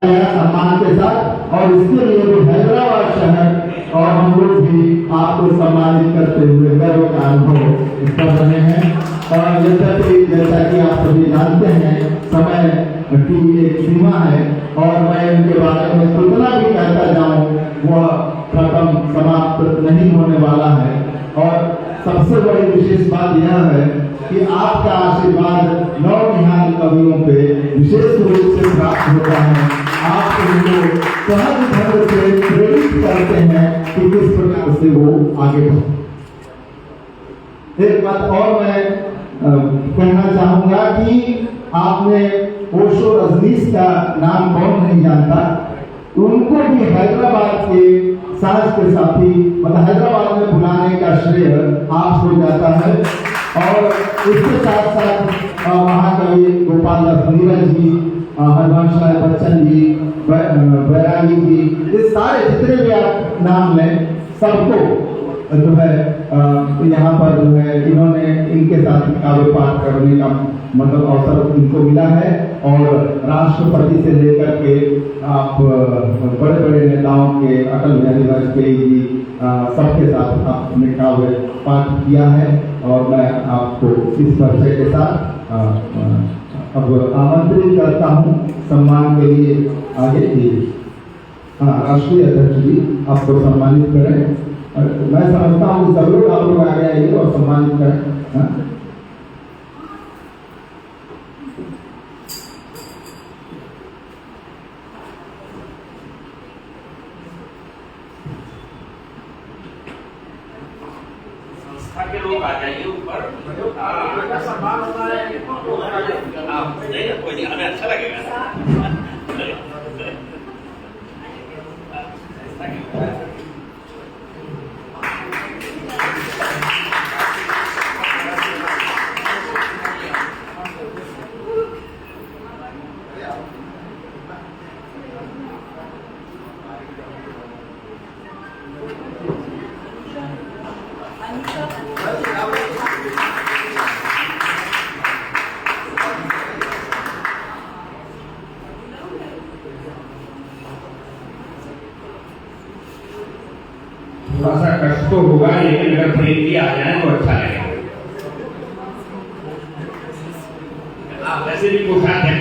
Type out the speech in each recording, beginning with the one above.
सम्मान के साथ, और इसके लिए भी हैदराबाद शहर और हम लोग भी आपको सम्मानित करते हुए गर्व का अनुभव कर रहे हैं। और जैसा कि आप सभी जानते हैं, समय की एक सीमा है और मैं इनके बारे में कितना भी कहता जाऊं वह खत्म समाप्त नहीं होने वाला है। और सबसे बड़ी विशेष बात यह है कि आपका आशीर्वाद नौनिहाल कवियों पे विशेष रूप से प्राप्त होता है। आप उनको सहज ढंग से प्रेरित करते हैं कि किस प्रकार से वो आगे बढ़े। एक बात और मैं कहना चाहूंगा कि आपने ओशो रजनीश का नाम कौन नहीं जानता, उनको भी हैदराबाद के सांस के साथी मतलब हैदराबाद में बुलाने का श्रेय आपको जाता है। और इसके साथ साथ महाकवि गोपाल दास नीरज जी, हरवंश राय बच्चन जी, बैरागी जी, ये सारे जितने भी आप नाम लें सबको जो है यहाँ पर जो है इन्होंने इनके साथ काव्य पाठ करने का मतलब अवसर इनको मिला है। और राष्ट्रपति से लेकर के आप बड़े बड़े नेताओं के अटल बिहारी वाजपेयी जी सबके साथ आपने काव्य पाठ किया है। और मैं आपको इस परिचय के साथ अब आमंत्रित करता हूँ सम्मान के लिए आगे जी। राष्ट्रीय अध्यक्ष जी आपको सम्मानित करें। मैं समझता हूँ कि सब लोग आप लोग आगे आइए और सम्मानित करें। संस्था के लोग आ जाइए ऊपर। सम्मान होता है कोई नहीं, हमें अच्छा लगेगा। थोड़ा सा कष्ट तो होगा, लेकिन अगर प्रेम भी आ जाए तो अच्छा लगेगा। वैसे भी पोशाक है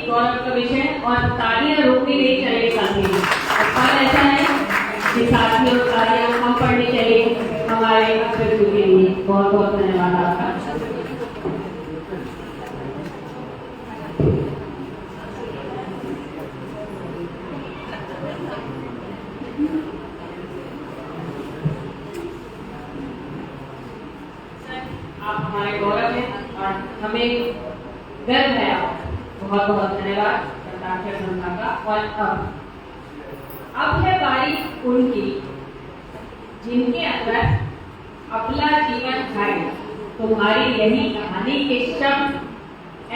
गौरव का विषय और तालियां रोकनी नहीं चाहिए साथियों। और ऐसा है कि साथियों तालियां हम पढ़नी चाहिए हमारे अतिथि के लिए। बहुत बहुत धन्यवाद आपका। आप हमारे गौरव हैं और हमें गर्व है। आप बहुत बहुत धन्यवाद हस्ताक्षर संस्था का। और अब है बारी उनकी जिनके अंदर अपना जीवन है तुम्हारी यही कहानी के शब्द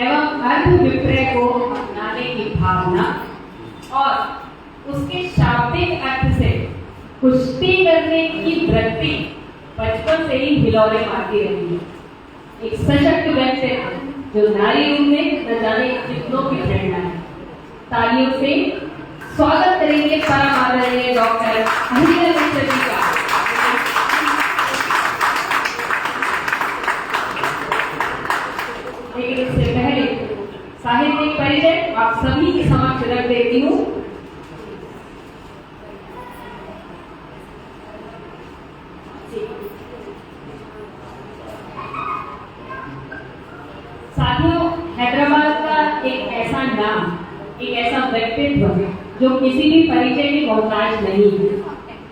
एवं अर्थ विप्रय को अपनाने की भावना और उसके शाब्दिक अर्थ से कुश्ती करने की वृत्ति बचपन से ही हिलौले मारती रही है। एक सशक्त व्यक्ति जो नारी रूप में न जाने कितनों की प्रेरणा है। तालियों से स्वागत करेंगे परम आदरणीय डॉक्टर अहिल्या मिश्र जी का। लेकिन इससे पहले साहित्यिक परिचय आप सभी के समक्ष रख देती हूँ। साथियों, हैदराबाद का एक ऐसा नाम, एक ऐसा व्यक्तित्व जो किसी भी परिचय की मोहताज नहीं है,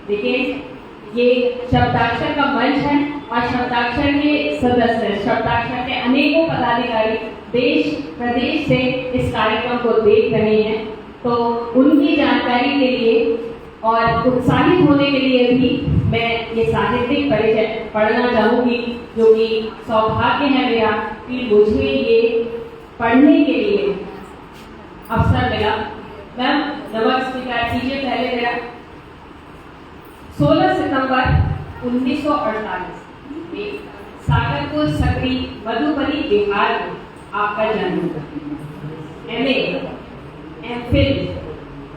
लेकिन ये शब्दाक्षर का मंच है और शब्दाक्षर के सदस्य, शब्दाक्षर के अनेकों पदाधिकारी देश प्रदेश से इस कार्यक्रम को देख रहे हैं। तो उनकी जानकारी के लिए और उत्साहित होने के लिए भी मैं ये साहित्यिक परिचय पढ़ना चाहूँगी, जो कि सौभाग्य है मेरा कि मुझे ये पढ़ने के लिए अवसर मिला। मैम नमक स्वीकार कीजिए। पहले मेरा 16 सितंबर 1948 में सागरपुर सकरी मधुबनी बिहार में आपका जन्म हुआ। MA, MPhil,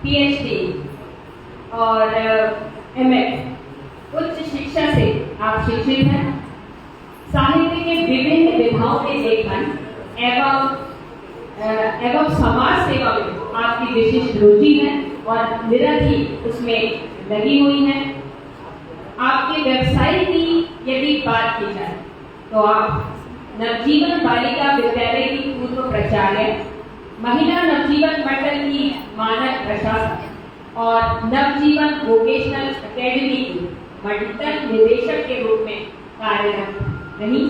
PhD और MA उच्च शिक्षा से आप शिक्षित हैं। साहित्य के विभिन्न विधाओं में लेखन एवं समाज सेवा में आपकी विशिष्ट रुचि है और निरंतर उसमें लगी हुई है। आपके व्यवसाय की यदि बात की जाए तो आप नवजीवन बालिका विद्यालय की पूर्व प्राचार्य, महिला नवजीवन मंडल की मानक प्रशासक और नवजीवन वोकेशनल एकेडमी की मंडल निदेशक के रूप में कार्यरत रही।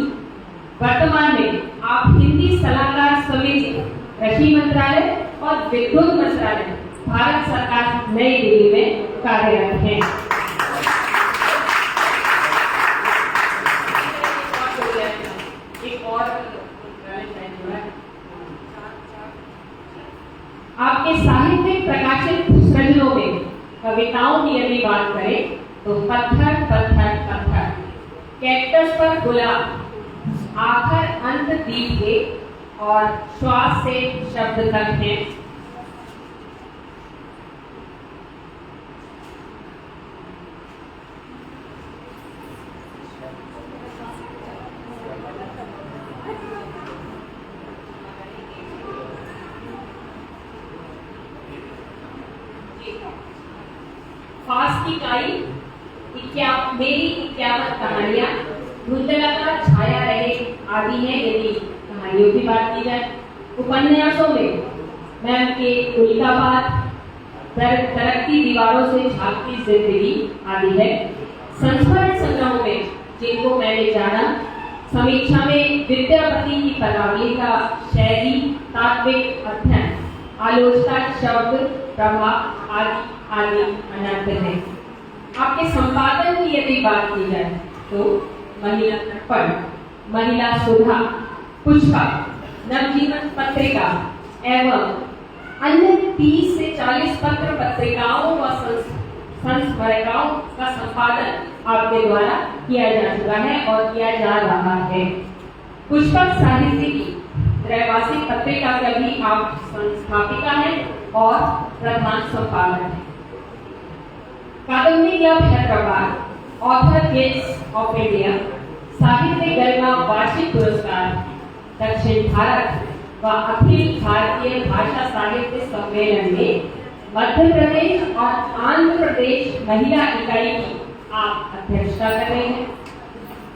वर्तमान में आप हिंदी सलाहकार समिति, कृषि मंत्रालय और विद्युत मंत्रालय, भारत सरकार, नई दिल्ली में कार्यरत हैं। एक और आपके साहित्यिक प्रकाशित सृजनों में कविताओं की यदि बात करें तो पत्थर पत्थर पत्थर, कैक्टस पर गुलाब, आखिर अंत दीप के और श्वास से शब्द तक है। फास की काई, मेरी 51 कहानियां, धुंधला का छाया रहे आदि है यदि कहानियों की बात की जाए। उपन्यासों में मैम के उल्कापात, तरक्की दीवारों से झांकती जिंदगी आदि है। संस्मरण संग्रहों में जिनको मैंने जाना, समीक्षा में विद्यापति की पदावली का शैली, तात्विक अध्ययन, आलोचना, शब्द प्रभाव आदि आदि अनंत है। आपके संपादन की यदि बात की जाए तो महिला दर्पण, महिला सुधा, पुष्पा, नवजीवन पत्रिका एवं अन्य 30 से 40 पत्र पत्रिकाओं व संस्मरणिकाओं का संपादन आपके द्वारा किया जा चुका है और किया जा रहा है। पुष्पक साहित्य की त्रैमासिक पत्रिका का भी आप संस्थापिका हैं और प्रधान संपादक हैं। Kadambari club Hyderabad, author guild of India, साहित्य गरिमा वार्षिक पुरस्कार, दक्षिण भारत व अखिल भारतीय भाषा साहित्य सम्मेलन में मध्य प्रदेश और आंध्र प्रदेश महिला इकाई की आप अध्यक्षता कर रहे हैं।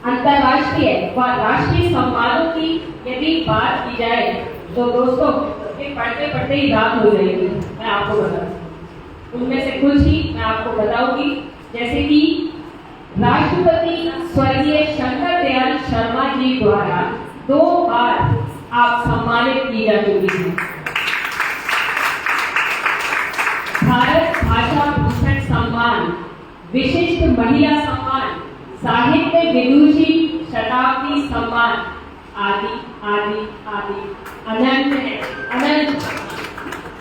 अंतर्राष्ट्रीय व राष्ट्रीय सम्मानों की यदि बात की जाए तो दोस्तों ये पढ़ते पढ़ते ही रात हो जाएगी, मैं आपको बताऊँ। उनमें से कुछ ही मैं आपको बताऊंगी, जैसे कि राष्ट्रपति स्वर्गीय शंकर दयाल शर्मा जी द्वारा 2 बार आप सम्मानित की जा चुकी हैं। भारत भाषा भूषण सम्मान, विशिष्ट महिला सम्मान, साहित्य विदूषी शताब्दी सम्मान आदि आदि आदि अनंत है, अनंत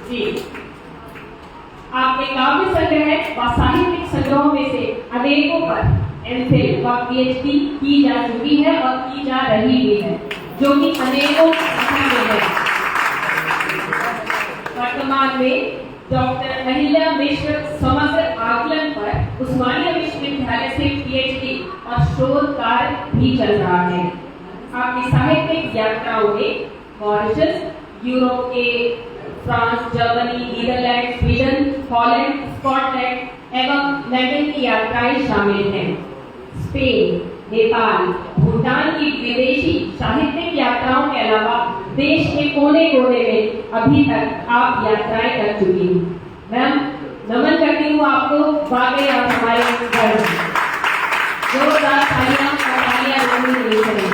जी। आपके काव्य संग्रह व साहित्यिक संग्रहों में से अनेकों पर MPhil व PhD की जा चुकी है और की जा रही भी है, जो कि अनेकों है। वर्तमान में डॉक्टर अहिल्या मिश्र समग्र आकलन पर उस्मानिया विश्वविद्यालय से PhD और शोध कार्य भी चल रहा है। आपकी साहित्यिक यात्राओं में मॉरिशस, यूरोप के France, Germany, Netherlands, Sweden, Holland, Scotland एवं लंदन की यात्राएं शामिल हैं। स्पेन, नेपाल, भूटान की विदेशी साहित्यिक यात्राओं के अलावा देश के कोने कोने में अभी तक आप यात्राएं कर चुकी हैं। मैम नमन करती हूँ आपको, वाकई आप हमारे घर हैं। जोरदार तालियां और तालियां जरूर मिलनी चाहिए।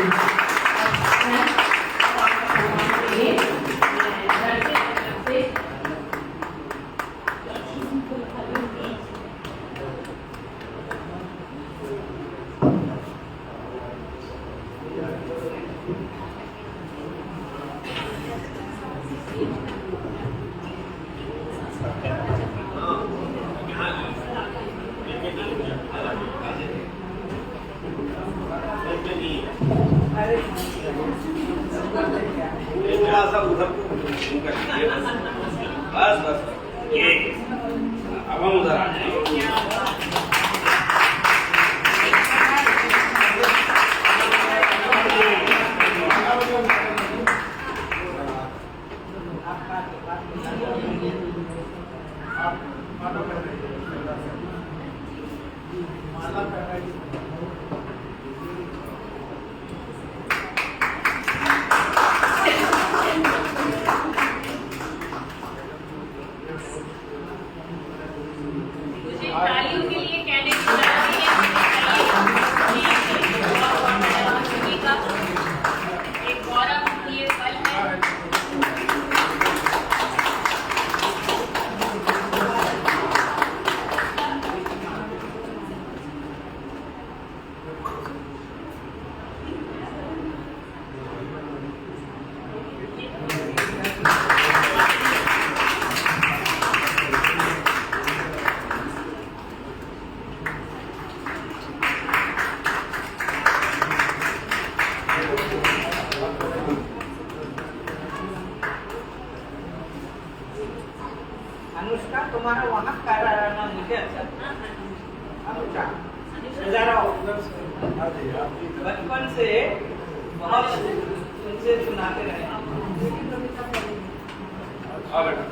बस बस ये अब हम उधर आ जाएंगे। तालियों के लिए कैंडिडेट एक गौरव ये पल है। अनुष्का, तुम्हारा वहाँ का मुझे अच्छा अनुष्का बचपन से बहुत उनसे सुनाते रहे। हाँ बेटा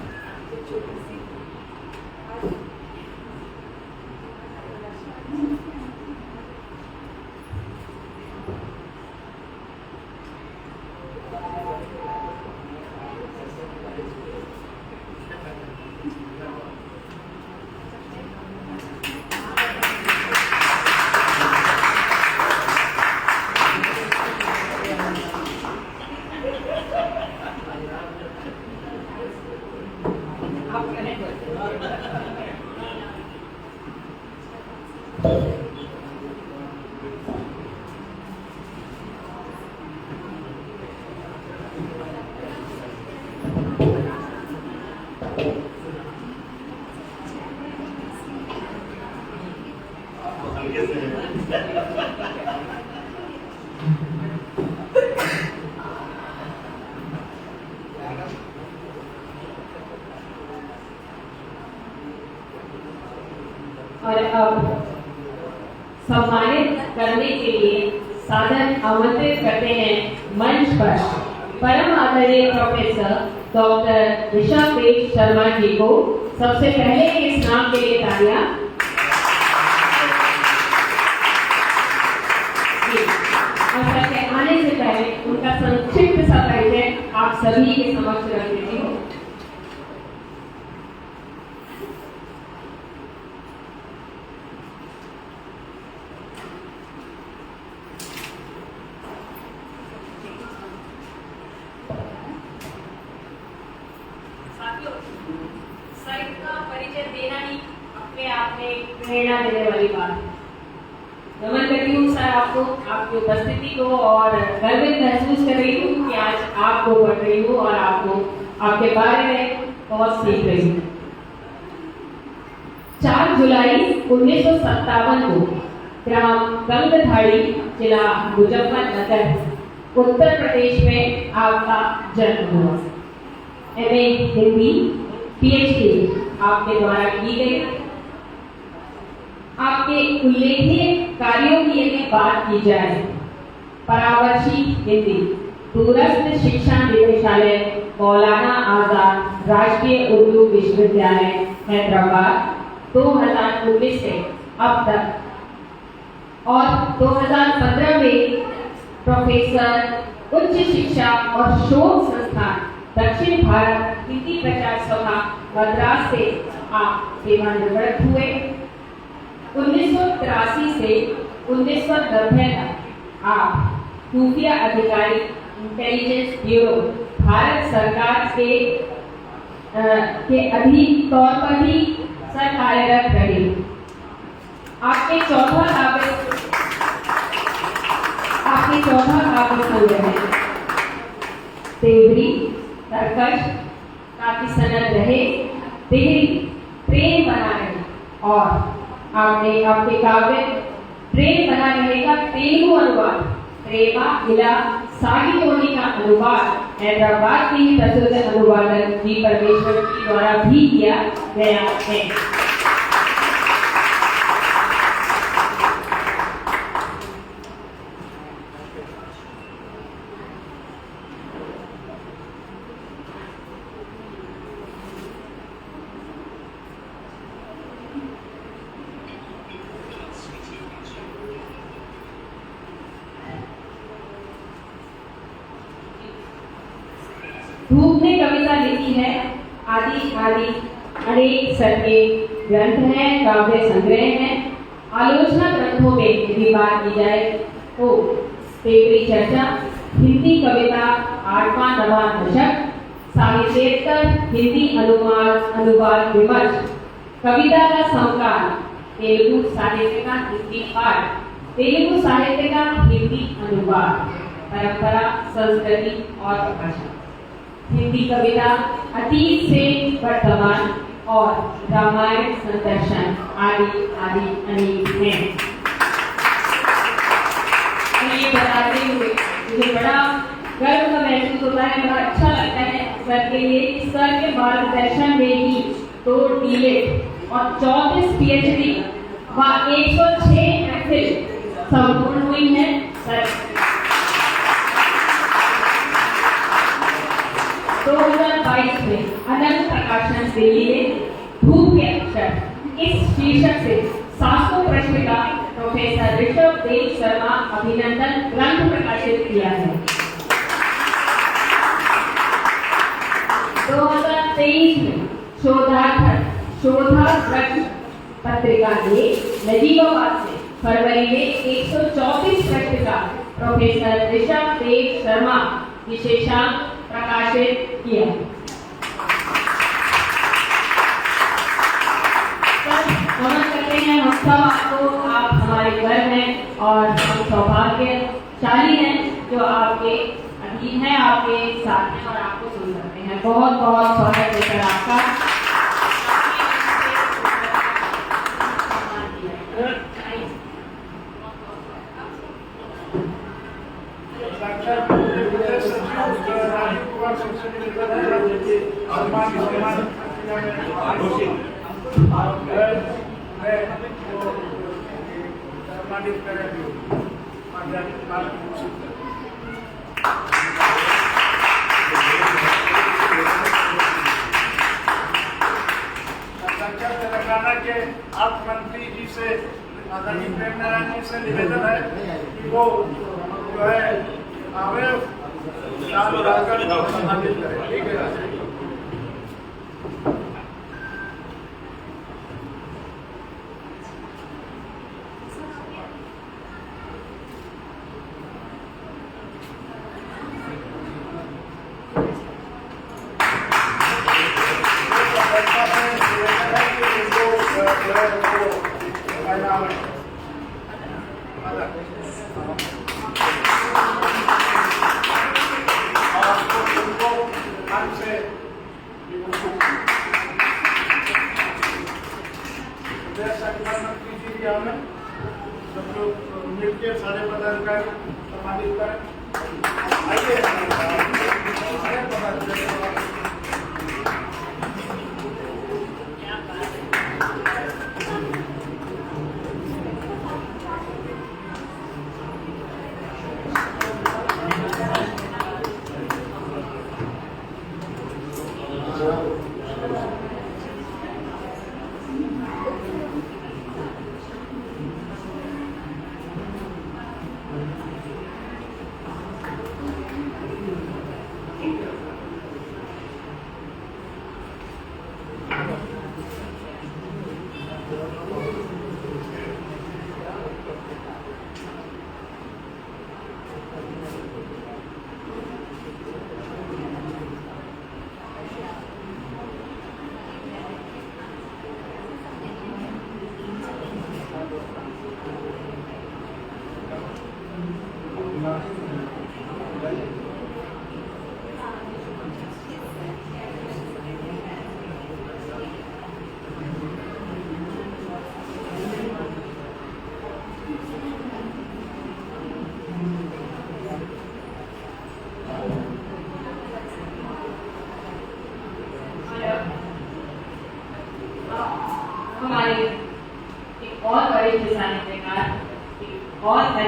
और अब सम्मानित करने के लिए सादर आमंत्रित करते हैं मंच पर परम आदरणीय प्रोफेसर डॉक्टर ऋषभ देव शर्मा जी को। सबसे पहले इस नाम के लिए तालियां। और सबके आने से पहले उनका संक्षिप्त सा परिचय आप सभी के समक्ष रख देती हूँ। साहित्य का परिचय देना ही अपने आप में प्रेरणा देने वाली बात है। नमन करती हूँ सर आपको, आपकी उपस्थिति को, और गर्वित महसूस कर रही हूँ कि आज आपको पढ़ रही हूँ और आपके बारे में बहुत सीख रही हूँ। 4 जुलाई 1957 को ग्राम गंगधाड़ी, जिला मुजफ्फरनगर, उत्तर प्रदेश में आपका जन्म हुआ। MA हिंदी PhD आपके द्वारा की गई। आपके उल्लेखनीय कार्यों की यदि बात की जाए, परावर्शी हिंदी, दूरस्थ शिक्षा निदेशालय, मौलाना आजाद राष्ट्रीय उर्दू विश्वविद्यालय हैदराबाद 2019 से अब तक, और 2015 में प्रोफेसर उच्च शिक्षा और शोध संस्थान दक्षिण भारत हिंदी प्रचार सभा मद्रास से आप सेवानिवृत्त हुए। 1983 से 1990 तक आप खुफिया अधिकारी इंटेलिजेंस ब्यूरो भारत सरकार के अधीन तौर पर ही सर कार्यरत रहे। आपके चौथा काबिल संग्रह तेवरी तरकश काफी सनद रहे, तिहरी प्रेम बना रहे और आपने आपके काव्य प्रेम बना रहे का तेलुगु अनुवाद प्रेमा इला सागितोनी का अनुवाद हैदराबाद के प्रसिद्ध अनुवादक जी परमेश्वर जी द्वारा भी किया गया है। धूप ने कविता लिखी है, आदि आदि अनेक सर के ग्रंथ हैं, काव्य संग्रह हैं। आलोचना ग्रंथों में यदि बात की जाए तो तेवरी चर्चा, हिंदी कविता 8वां 9वां दशक, साहित्योत्तर हिंदी अनुवाद विमर्श, कविता का संकलन, तेलुगु साहित्य का हिंदी पाठ, तेलुगु साहित्य का हिंदी अनुवाद, परंपरा, संस्कृति और प्रकाशन, हिंदी कविता अतीत से वर्तमान और रामायण संदर्शन आदि आदि अनेक हैं। ये बताते हुए मुझे बड़ा गर्व का महसूस होता है, बड़ा अच्छा लगता है सर के लिए कि सर के मार्गदर्शन में ही 2 डीलिट और 34 पीएचडी व 106 एमफिल संपूर्ण हुई है। सर 2022 में अनंत प्रकाशन दिल्ली में धूप के अक्षर इस शीर्षक से 700 पृष्ठ का प्रोफेसर ऋषभ देव शर्मा अभिनंदन ग्रंथ प्रकाशित किया है। 2023 में शोधावृक्ष पत्रिका ने नजीबाबाद से फरवरी में 124 पृष्ठ का प्रोफेसर ऋषभ देव शर्मा विशेषांक प्रकाशित किया। नमन करते हैं हम सब आपको, आप हमारे गर्व हैं और हम सौभाग्यशाली हैं जो आपके अधीन है, आपके साथ हैं और आपको सुन सकते हैं। बहुत बहुत स्वागत है सर आपका। तेलंगाना के अर्थ मंत्री जी से आदरणीय प्रेम नारायण जी से निवेदन है कि वो जो है आवे सम्मानित करें। ठीक है। सब लोग मिलकर सारे पदाधिकारी सम्मानित करें।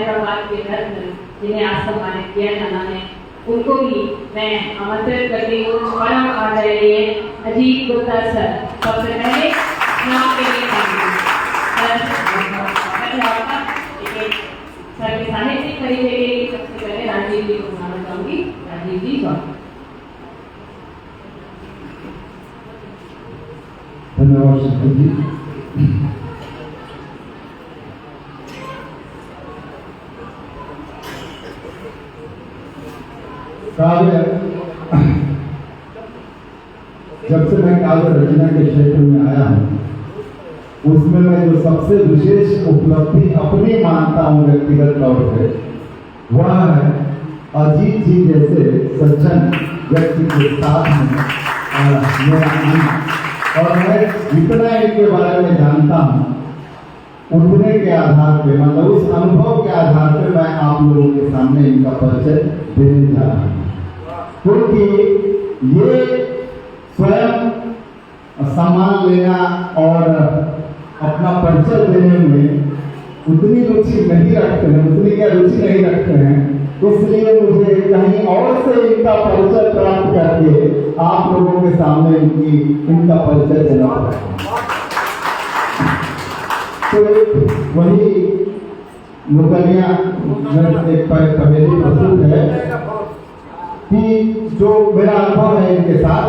हैदराबाद के रत्न जिन्हें आज सम्मानित किया जाना है, उनको भी मैं आमंत्रित करती हूँ स्वयं आ रहे हैं अजीत गुप्ता सर। सबसे पहले नाम के लिए सर के साहित्यिक परिचय के लिए सबसे पहले राजीव जी को बुलाना चाहूंगी। राजीव जी स्वागत। धन्यवाद शिक्षक जी। काव्य, जब से मैं काव्य रचना के क्षेत्र में आया हूँ, उसमें मैं जो सबसे विशेष उपलब्धि अपनी मानता हूँ व्यक्तिगत तौर पे, वह है अजीत जी जैसे सज्जन व्यक्ति के साथ में मेरा आना। और मैं जितना इनके बारे में जानता हूँ, उतने के आधार पे, मतलब उस अनुभव के आधार पे मैं आप लोगों के सामने इनका परिचय देने जा रहा हूँ। क्योंकि ये स्वयं सम्मान लेना और अपना परिचय देने में उतनी रुचि नहीं रखते हैं, उतनी क्या रुचि नहीं रखते हैं, इसलिए मुझे कहीं और से इनका परिचय प्राप्त करके आप लोगों के सामने इनका परिचय देना पड़ा। तो वही मुकलिया एक पहेली प्रस्तुत है कि जो मेरा अनुभव है इनके साथ,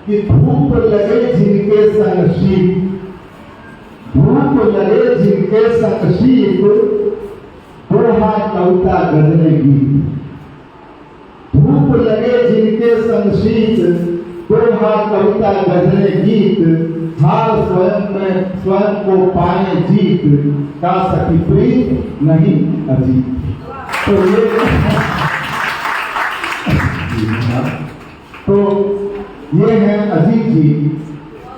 कि धूप लगे जिनके संग शीत, धूप लगे जिनके संग शीत, दोहा कविता गजले गीत। धूप लगे जिनके संग शीत, दोहा कविता गजले गीत, हार स्वयं को पाए जीत, का सखी प्रीत नहीं अजीत। तो ये है अजीत जी।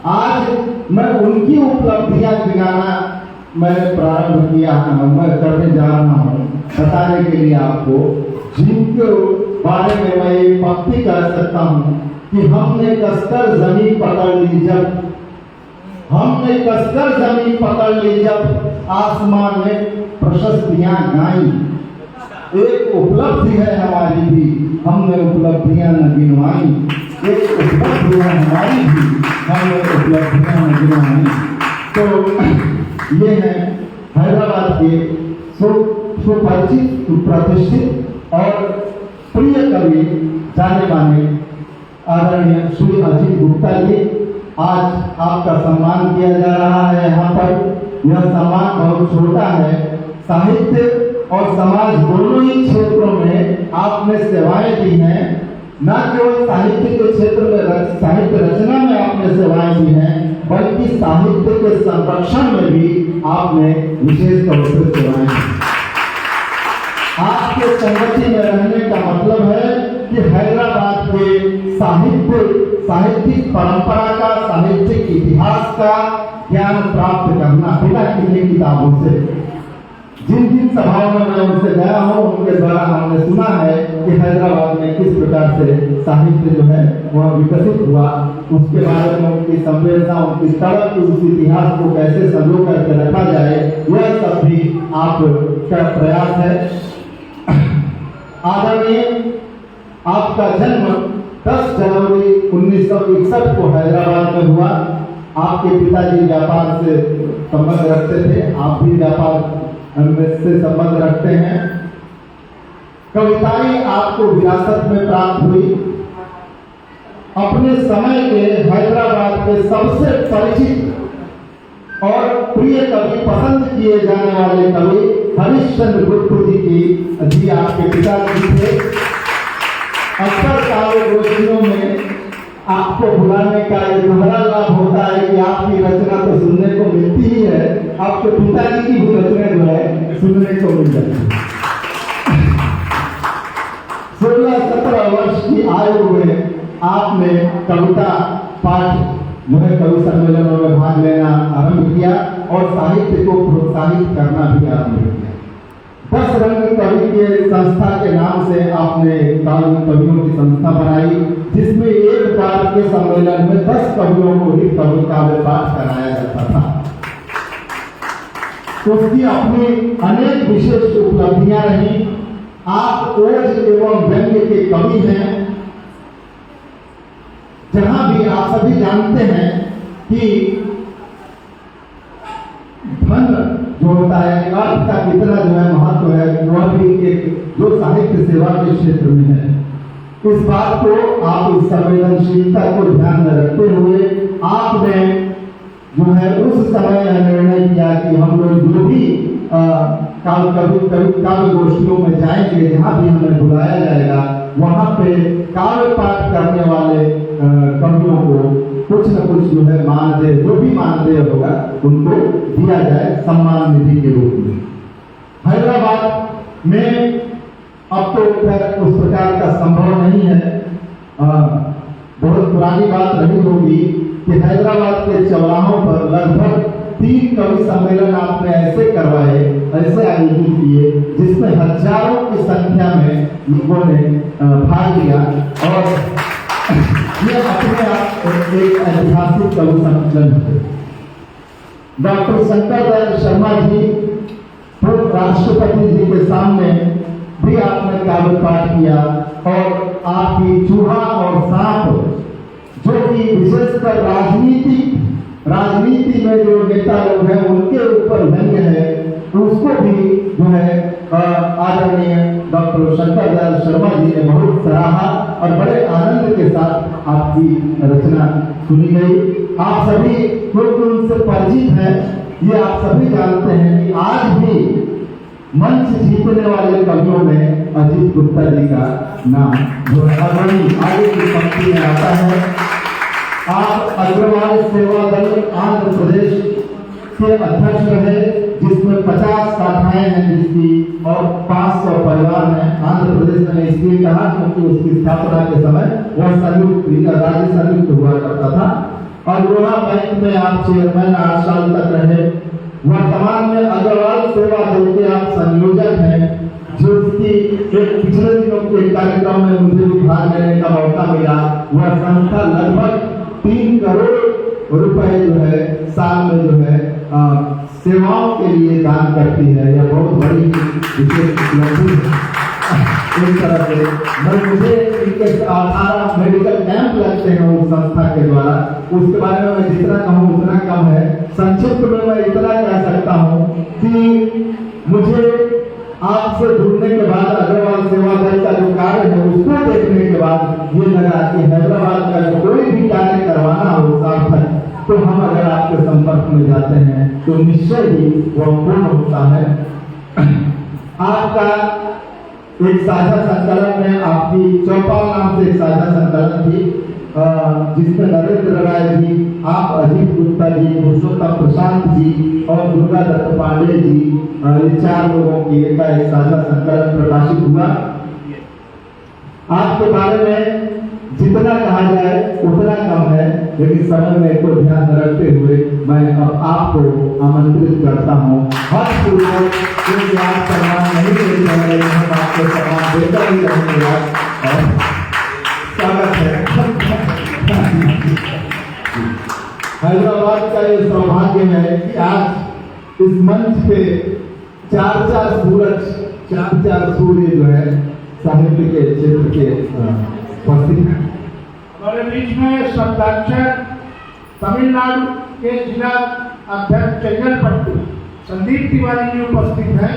आज मैं उनकी उपलब्धियां गिनाना मैंने प्रारंभ किया, मैं करने जा रहा हूँ बताने के लिए आपको, जिनके बारे में मैं ये पंक्ति कर सकता हूँ कि हमने कसकर जमीन पकड़ ली जब, हमने कसकर जमीन पकड़ ली जब, आसमान ने प्रशस्तियां गाई। एक उपलब्धि है हमारी भी, हमने उपलब्धियां न गिनवाई। एक उपलब्धि है हमारी भी, हमने उपलब्धियां न गिनवाई। तो ये है हैदराबाद के सुपरिचित, सुप्रतिष्ठित और प्रिय कवि जाने माने आदरणीय श्री अजीत गुप्ता जी। आज आपका सम्मान किया जा रहा है यहाँ पर। यह सम्मान बहुत छोटा है। साहित्य और समाज दोनों ही क्षेत्रों में आपने सेवाएं दी हैं। न केवल साहित्य के क्षेत्र में, साहित्य रचना में आपने सेवाएं दी हैं, बल्कि साहित्य के संरक्षण में भी आपने विशेष तौर पर सेवाएं दी। आपके संगति में रहने का मतलब है कि हैदराबाद के साहित्यिक परंपरा का, साहित्यिक इतिहास का ज्ञान प्राप्त करना बिना किसी किताबों से। जिन जिन सभाओं में मैं उनसे गया हूँ, उनके द्वारा हमने सुना है कि हैदराबाद में किस प्रकार से साहित्य जो है वह विकसित हुआ, उसके बारे में उनकी संवेदना, उनकी तड़प, उस इतिहास को कैसे संजो करके रखा जाए, यह सब भी आपका प्रयास है। आदरणीय, आपका जन्म 10 जनवरी 1961 को हैदराबाद में हुआ। आपके पिताजी व्यापार से संबंध रखते थे, आप भी व्यापार से संबंध रखते हैं। कविताएं आपको विरासत में प्राप्त हुई। अपने समय के हैदराबाद के सबसे परिचित और प्रिय कवि, पसंद किए जाने वाले कवि हरिश्चंद्र गुप्त जी आपके पिताजी थे। अक्सर काव्य गोष्ठियों में आपको बुलाने का एक दोहरा लाभ होता है कि आपकी रचना तो सुनने को मिलती ही है, आपके पिताजी की भी रचना जो है सुनने को मिल जाती है। 16-17 वर्ष की आयु में आपने कविता पाठ जो है कवि सम्मेलनों में भाग लेना आरंभ किया और साहित्य को प्रोत्साहित करना भी आरंभ किया। 10 रंग कवि के संस्था के नाम से आपने कवियों की संस्था बनाई, जिसमें एक बार के सम्मेलन में 10 कवियों को ही कवि काव्य पाठ कराया जाता था। उसकी अपनी अनेक विशेष उपलब्धियां रही। आप ओज एवं व्यंग्य के कवि हैं। जहां भी आप सभी जानते हैं कि धन जो होता है, अर्थ का कितना जो है महत्व है, वह भी एक जो साहित्य सेवा के क्षेत्र में है। इस बात को आप इस संवेदनशीलता को ध्यान में रखते हुए आपने जो है उस समय यह निर्णय किया कि हम लोग जो भी काव्य गोष्ठियों में जाएंगे, जहाँ भी हमें बुलाया जाएगा, वहाँ पे काव्य पाठ करने वाले कवियों को कुछ न कुछ जो है मानदेय, जो भी मानदेय होगा उनको दिया जाए सम्मान निधि के रूप में। हैदराबाद में अब तो खैर उस प्रकार का संभव नहीं है। बहुत पुरानी बात रही होगी कि हैदराबाद के चौराहों पर लगभग 3 कवि सम्मेलन आपने ऐसे करवाए, ऐसे आयोजित किए, जिसमें हजारों की संख्या में लोगों ने भाग लिया और ये अपने आप एक ऐतिहासिक कवि सम्मेलन है। डॉक्टर शंकर दयाल शर्मा जी पूर्व राष्ट्रपति जी के सामने भी आपने काव्य पाठ किया और आपकी चूहा और सांप, जो कि विशेषकर राजनीति में जो नेता लोग हैं उनके ऊपर व्यंग्य है, उसको भी जो है आदरणीय डॉक्टर शंकर दयाल शर्मा जी ने बहुत सराहा और बड़े आनंद के साथ आपकी रचना सुनी गई। आप सभी क्योंकि उनसे परिचित हैं, ये आप सभी जानते हैं कि आज भी मंच जीतने वाले कवियों में अजीत गुप्ता जी का नाम जो अग्रणी आगे की पंक्ति में आता है। आप अग्रवाल सेवा दल आंध्र प्रदेश के अध्यक्ष रहे, जिसमें 50 शाखाएं हैं जिसकी और 500 परिवार हैं। आंध्र प्रदेश ने इसलिए कहा क्योंकि उसकी स्थापना के समय वह संयुक्त राज्य संयुक्त हुआ करता था। और लोहा बैंक में आप चेयरमैन 8 साल तक रहे। वर्तमान में अग्रवाल सेवा दल के आप संयोजक हैं, जिसकी एक पिछले दिनों के कार्यक्रम में मुझे भी भाग लेने का मौका मिला। वह संस्था लगभग 3 करोड़ रुपए जो है साल में जो है सेवाओं के लिए दान करती है। यह बहुत बड़ी विशेष उपलब्धि है। इस तरह से मुझे इनके 18 मेडिकल कैंप लगते हैं उस संस्था के द्वारा। उसके बारे में मैं जितना कहूँ उतना कम है। संक्षिप्त में मैं इतना कह सकता हूँ कि मुझे आपसे जुड़ने के बाद, अग्रवाल सेवा दल का जो कार्य है उसको देखने के बाद ये लगा कि हैदराबाद का कोई भी कार्य करवाना हो सार्थक, तो हम अगर आपके संपर्क में जाते हैं तो निश्चय ही वह पूर्ण होता है। आपका एक साझा संकलन में आपकी चौपाल नाम से एक साझा संकलन थी, जिसमें नरेंद्र राय जी, आप अजीत गुप्ता जी, पुरुषोत्तम प्रशांत जी और दुर्गा दत्त पांडे जी, ये 4 लोगों की एक साझा संकलन प्रकाशित हुआ। आपके बारे में जितना कहा जाए उतना कम है, लेकिन समय में को ध्यान रखते हुए मैं अब आपको आमंत्रित करता हूँ। हर पूर्वक क्योंकि आप सम्मान नहीं दे रहे हैं, हम आपको सम्मान देकर ही रहेंगे। और स्वागत है। हैदराबाद का ये सौभाग्य है कि आज इस मंच पे 4 सूर्य जो है साहित्य के क्षेत्र के उपस्थित हैं। हमारे बीच में शब्दाक्षर तमिलनाडु के जिला अध्यक्ष चेंगलपट्टू संदीप तिवारी जी उपस्थित हैं।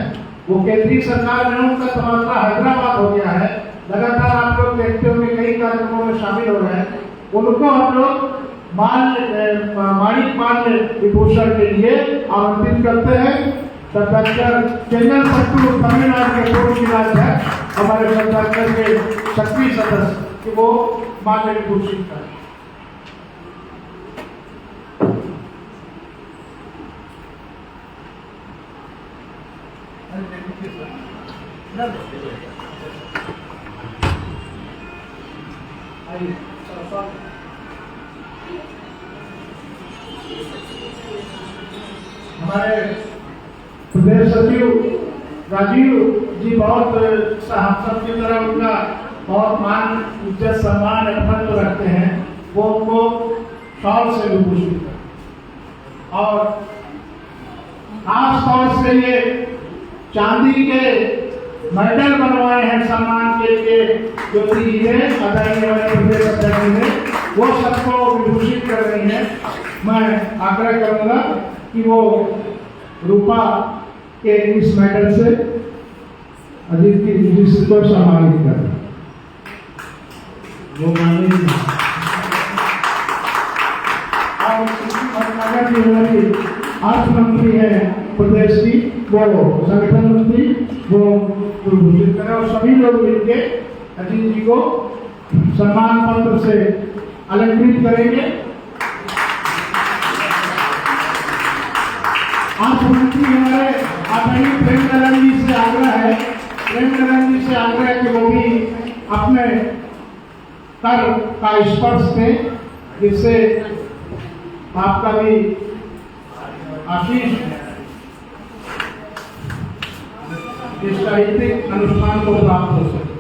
वो केंद्रीय सरकार में उनका तबादला हैदराबाद हो गया है। लगातार आप लोग देखते होंगे कई कार्यक्रमों में शामिल हो रहे हैं। उनको हम लोग माणिक माल्य विभूषण के लिए आमंत्रित करते हैं। शब्दाक्षर चेंगलपट्टू तमिलनाडु के पूर्व जिलाध्यक्ष, हमारे शब्दाक्षर के सक्रिय सदस्य कि वो माल्य विभूषित करें। हमारे प्रदेश सचिव राजीव जी बहुत हम सब की तरह उनका बहुत मान इज्जत सम्मान महत्व रखते हैं। वो उनको शॉल से विभूषित करें। और खास तौर से ये चांदी के मेडल बनवाए हैं सम्मान के लिए ज्योति जी ने, आदरणीय प्रदेश अध्यक्ष जी ने, वो सबको विभूषित कर रही है। मैं आग्रह करूंगा कि वो रूपा के इस मेडल से अजीत जी को सम्मानित करें। वो माननीय नगर की अर्थ मंत्री है प्रदेश की, वो संगठन मंत्री, वो घोषित करें और सभी लोग मिलके अजीत जी को सम्मान पत्र से अलंकृत करेंगे। अर्थ मंत्री हमारे आदरणीय प्रेमचंद जी से आग्रह है, प्रेमचंद जी से आग्रह है कि वो भी अपने कर का स्पर्श दें, जिससे आपका भी आशीष इस साहित्यिक अनुष्ठान को प्राप्त हो सके।